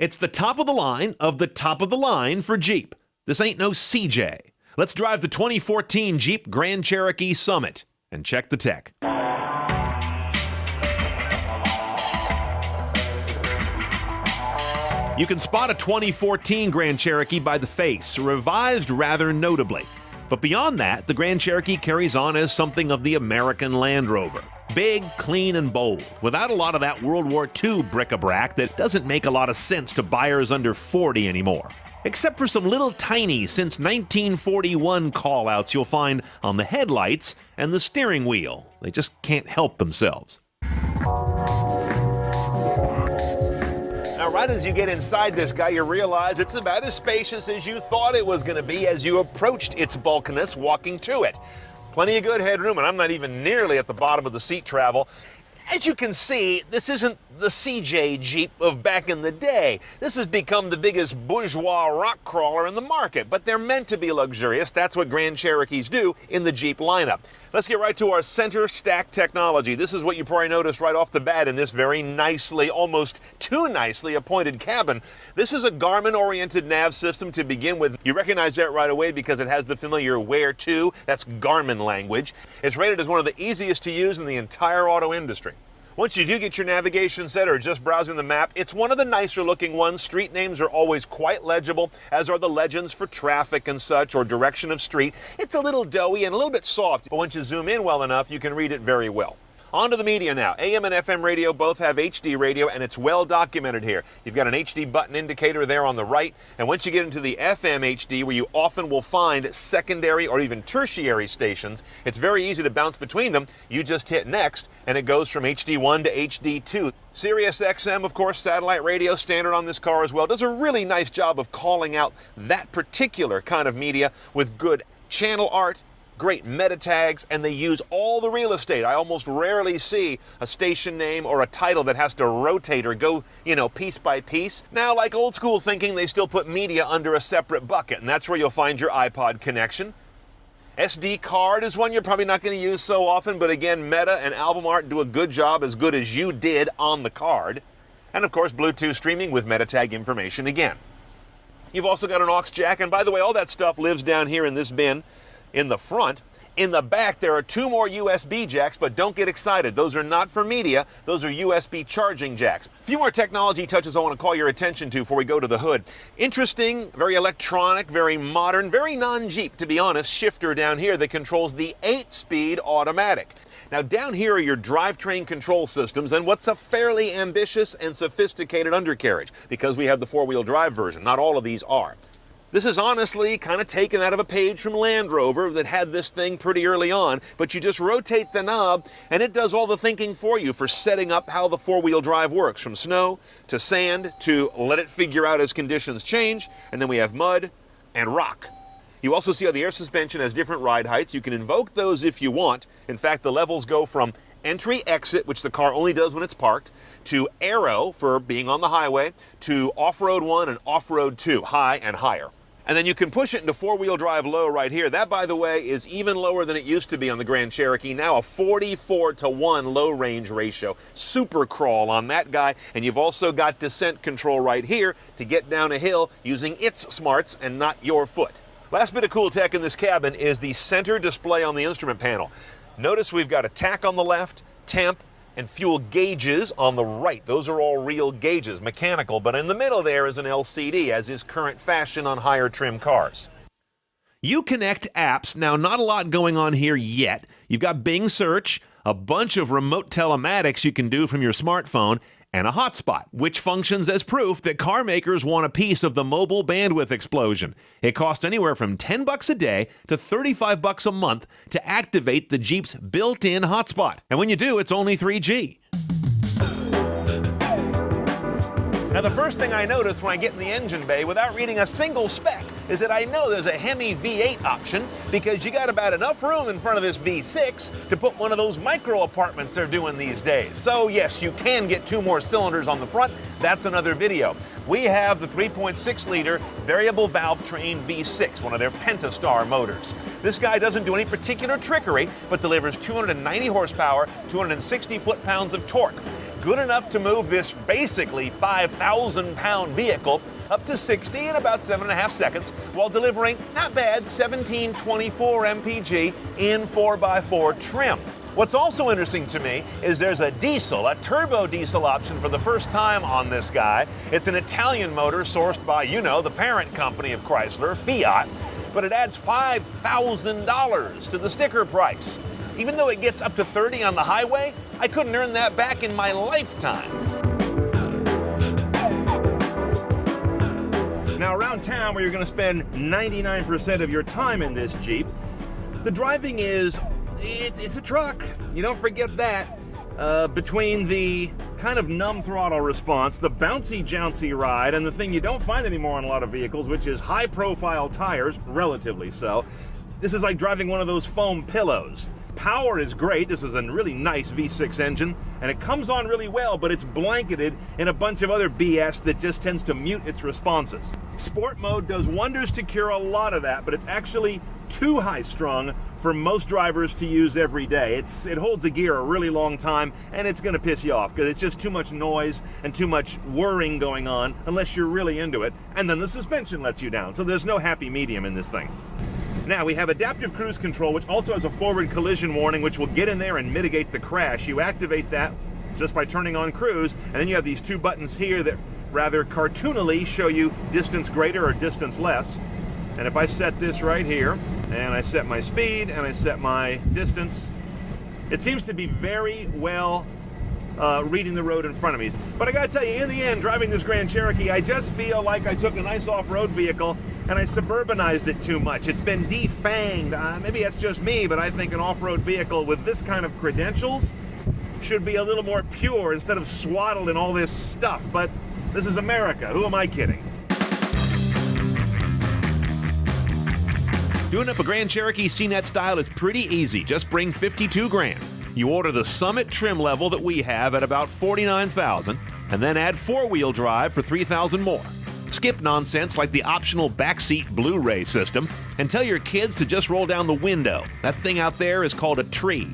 It's the top of the line of the top of the line for Jeep. This ain't no CJ. Let's drive the 2014 Jeep Grand Cherokee Summit and check the tech. You can spot a 2014 Grand Cherokee by the face, revised rather notably. But beyond that, the Grand Cherokee carries on as something of the American Land Rover. Big, clean, and bold, without a lot of that World War II bric-a-brac that doesn't make a lot of sense to buyers under 40 anymore. Except for some little tiny since 1941 call-outs you'll find on the headlights and the steering wheel. They just can't help themselves. Now, right as you get inside this guy, you realize it's about as spacious as you thought it was going to be as you approached its bulkiness walking to it. Plenty of good headroom, and I'm not even nearly at the bottom of the seat travel. As you can see, this isn't the CJ Jeep of back in the day. This has become the biggest bourgeois rock crawler in the market, but they're meant to be luxurious. That's what Grand Cherokees do in the Jeep lineup. Let's get right to our center stack technology. This is what you probably noticed right off the bat in this very nicely, almost too nicely appointed cabin. This is a Garmin-oriented nav system to begin with. You recognize that right away because it has the familiar where to. That's Garmin language. It's rated as one of the easiest to use in the entire auto industry. Once you do get your navigation set or just browsing the map, it's one of the nicer looking ones. Street names are always quite legible, as are the legends for traffic and such, or direction of street. It's a little doughy and a little bit soft, but once you zoom in well enough, you can read it very well. On to the media now. AM and FM radio both have HD radio, and it's well documented here. You've got an HD button indicator there on the right, and once you get into the FM HD, where you often will find secondary or even tertiary stations, it's very easy to bounce between them. You just hit next, and it goes from HD1 to HD2. Sirius XM, of course, satellite radio, standard on this car as well, does a really nice job of calling out that particular kind of media with good channel art, great meta tags, and they use all the real estate. I almost rarely see a station name or a title that has to rotate or go, piece by piece. Now, like old school thinking, they still put media under a separate bucket, and that's where you'll find your iPod connection. SD card is one you're probably not going to use so often, but again, meta and album art do a good job, as good as you did on the card. And of course, Bluetooth streaming with meta tag information again. You've also got an aux jack, and by the way, all that stuff lives down here in this bin in the front. In the back, there are two more USB jacks, but don't get excited. Those are not for media. Those are USB charging jacks. A few more technology touches I want to call your attention to before we go to the hood. Interesting, very electronic, very modern, very non-Jeep, to be honest, shifter down here that controls the 8-speed automatic. Now, down here are your drivetrain control systems and what's a fairly ambitious and sophisticated undercarriage, because we have the four-wheel drive version. Not all of these are. This is honestly kind of taken out of a page from Land Rover that had this thing pretty early on, but you just rotate the knob and it does all the thinking for you for setting up how the four-wheel drive works, from snow to sand to let it figure out as conditions change, and then we have mud and rock. You also see how the air suspension has different ride heights. You can invoke those if you want. In fact, the levels go from entry-exit, which the car only does when it's parked, to aero for being on the highway, to off-road 1 and off-road 2, high and higher. And then you can push it into four-wheel drive low right here. That, by the way, is even lower than it used to be on the Grand Cherokee. Now a 44-to-1 low range ratio. Super crawl on that guy. And you've also got descent control right here to get down a hill using its smarts and not your foot. Last bit of cool tech in this cabin is the center display on the instrument panel. Notice we've got a tach on the left, temp, and fuel gauges on the right. Those are all real gauges, mechanical, but in the middle there is an LCD, as is current fashion on higher trim cars. You connect apps. Now, not a lot going on here yet. You've got Bing Search, a bunch of remote telematics you can do from your smartphone, and a hotspot, which functions as proof that car makers want a piece of the mobile bandwidth explosion. It costs anywhere from $10 a day to $35 a month to activate the Jeep's built-in hotspot. And when you do, it's only 3G. Now, the first thing I notice when I get in the engine bay without reading a single spec is that I know there's a Hemi V8 option, because you got about enough room in front of this V6 to put one of those micro apartments they're doing these days. So yes, you can get two more cylinders on the front. That's another video. We have the 3.6-liter variable valve train V6, one of their Pentastar motors. This guy doesn't do any particular trickery, but delivers 290 horsepower, 260 foot-pounds of torque. good enough to move this basically 5,000-pound vehicle up to 60 in about 7.5 seconds while delivering, not bad, 1724 mpg in 4x4 trim. What's also interesting to me is there's a turbo diesel option for the first time on this guy. It's an Italian motor sourced by, the parent company of Chrysler, Fiat, but it adds $5,000 to the sticker price. Even though it gets up to 30 on the highway, I couldn't earn that back in my lifetime. Now, around town, where you're going to spend 99% of your time in this Jeep, the driving it's a truck. You don't forget that. Between the kind of numb throttle response, the bouncy-jouncy ride, and the thing you don't find anymore on a lot of vehicles, which is high-profile tires, relatively so, this is like driving one of those foam pillows. Power is great. This is a really nice V6 engine, and it comes on really well, but it's blanketed in a bunch of other BS that just tends to mute its responses. Sport mode does wonders to cure a lot of that, but it's actually too high-strung for most drivers to use every day. It holds the gear a really long time, and it's going to piss you off because it's just too much noise and too much whirring going on unless you're really into it, and then the suspension lets you down, so there's no happy medium in this thing. Now, we have adaptive cruise control, which also has a forward collision warning, which will get in there and mitigate the crash. You activate that just by turning on cruise, and then you have these two buttons here that rather cartoonily show you distance greater or distance less. And if I set this right here, and I set my speed, and I set my distance, it seems to be very well reading the road in front of me. But I gotta tell you, in the end, driving this Grand Cherokee, I just feel like I took a nice off-road vehicle and I suburbanized it too much. It's been defanged. Maybe that's just me, but I think an off-road vehicle with this kind of credentials should be a little more pure instead of swaddled in all this stuff. But this is America. Who am I kidding? Doing up a Grand Cherokee CNET style is pretty easy. Just bring 52 grand. You order the Summit trim level that we have at about $49,000, and then add four-wheel drive for $3,000 more. Skip nonsense like the optional backseat Blu-ray system, and tell your kids to just roll down the window. That thing out there is called a tree.